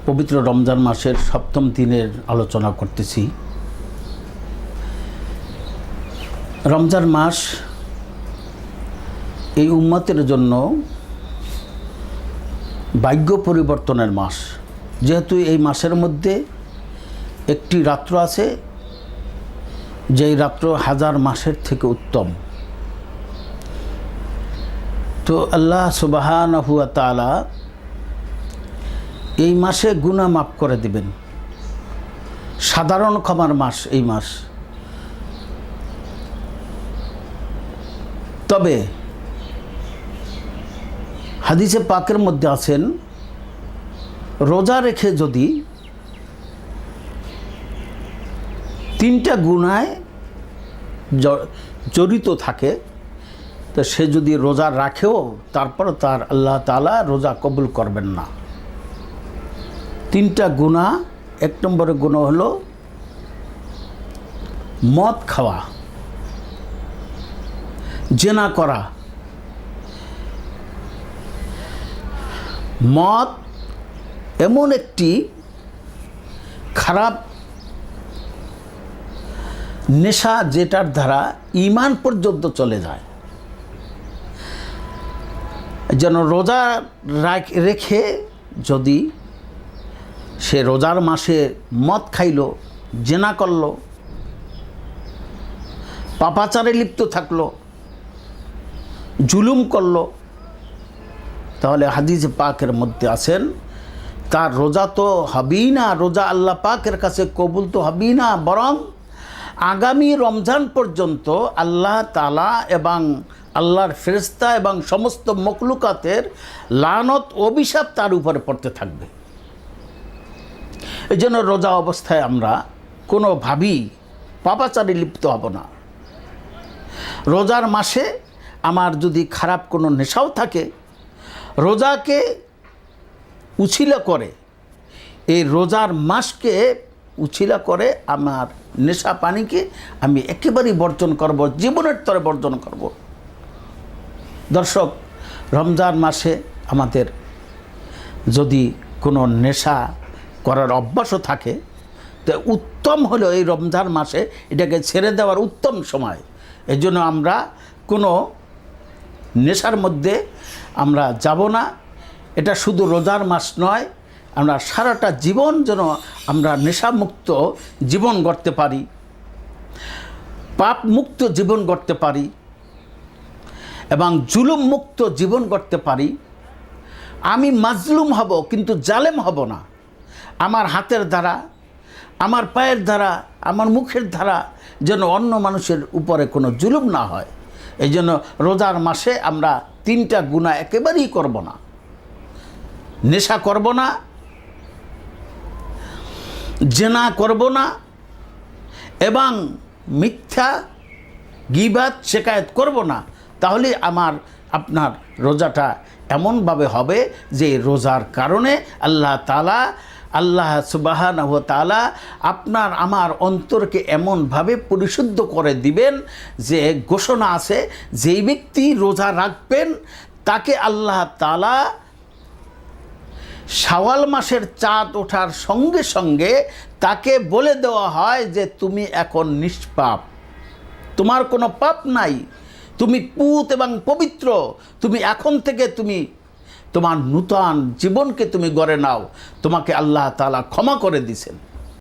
পবিত্র রমজান মাসের সপ্তম দিনের আলোচনা করতেছি। রমজান মাস এই উম্মতের জন্য ভাগ্য পরিবর্তনের মাস। যেহেতু এই মাসের মধ্যে একটি রাত্র আছে যেই রাত্র হাজার মাসের থেকে উত্তম। তো আল্লাহ সুবহানাহু ওয়া তাআলা এই মাসে গুনাহ মাফ করে দিবেন। সাধারণ ক্ষমার মাস এই মাস। তবে হাদিসে পাকের মধ্যে আছেন, রোজা রেখে যদি তিনটা গুনাহে জড়িত থাকে তো সে যদি রোজা রাখেও তারপর তার আল্লাহ তাআলা রোজা কবুল করবেন না। তিনটা গুনাহ, এক নম্বরের গুনাহ হলো মদ খাওয়া, জেনা করা। মদ এমন একটি খারাপ নেশা যেটার দ্বারা ঈমান পর্যন্ত চলে যায়। যেন রোজা রেখে যদি সে রোজার মাসে মদ খাইলো, জেনা করলো, পাপাচারে লিপ্ত থাকলো, জুলুম করলো, তাহলে হাদিস পাকের মধ্যে আছেন তার রোজা তো হবেই না, রোজা আল্লাহ পাকের কাছে কবুল তো হবেই না, বরং আগামী রমজান পর্যন্ত আল্লাহ তাআলা এবং আল্লাহর ফেরেশতা এবং সমস্ত মখলুকাতের লানত অভিশাপ তার উপরে পড়তে থাকবে। এই জন্য রোজা অবস্থায় আমরা কোনোভাবেই পাপাচারে লিপ্ত হব না। রোজার মাসে আমার যদি খারাপ কোনো নেশাও থাকে, রোজাকে উছিলা করে, এই রোজার মাসকে উছিলা করে আমার নেশা পানিকে আমি একেবারেই বর্জন করব, জীবনের তরে বর্জন করব। দর্শক, রমজান মাসে আমাদের যদি কোনো নেশা করার অভ্যাসও থাকে তো উত্তম হলো এই রমজান মাসে এটাকে ছেড়ে দেওয়ার উত্তম সময়। এই জন্য আমরা কোনো নেশার মধ্যে আমরা যাব না। এটা শুধু রোজার মাস নয়, আমরা সারাটা জীবন যেন আমরা নেশামুক্ত জীবন গড়তে পারি, পাপ মুক্ত জীবন গড়তে পারি এবং জুলুম মুক্ত জীবন গড়তে পারি। আমি মাজলুম হব কিন্তু জালেম হব না। আমার হাতের দ্বারা, আমার পায়ের দ্বারা, আমার মুখের দ্বারা যেন অন্য মানুষের উপরে কোনো জুলুম না হয়। এই জন্য রোজার মাসে আমরা তিনটা গুনাহ একেবারেই করব না। নেশা করব না, জেনা করব না এবং মিথ্যা গীবাত শিকায়ত করব না। তাহলে আপনার রোজাটা এমনভাবে হবে যে রোজার কারণে আল্লাহ সুবহানাহু ওয়া তাআলা আপনার আমার অন্তরকে এমনভাবে পরিশুদ্ধ করে দিবেন যে ঘোষণা আছে, যেই ব্যক্তি রোজা রাখবেন তাকে আল্লাহ তাআলা শাওয়াল মাসের চাঁদ ওঠার সঙ্গে সঙ্গে তাকে বলে দেওয়া হয় যে তুমি এখন নিষ্পাপ, তোমার কোনো পাপ নাই, তুমি পুত এবং পবিত্র, তুমি এখন থেকে তুমি তোমার নূতন জীবনকে তুমি গড়ে নাও, তোমাকে আল্লাহ তাআলা ক্ষমা করে দিয়েছেন।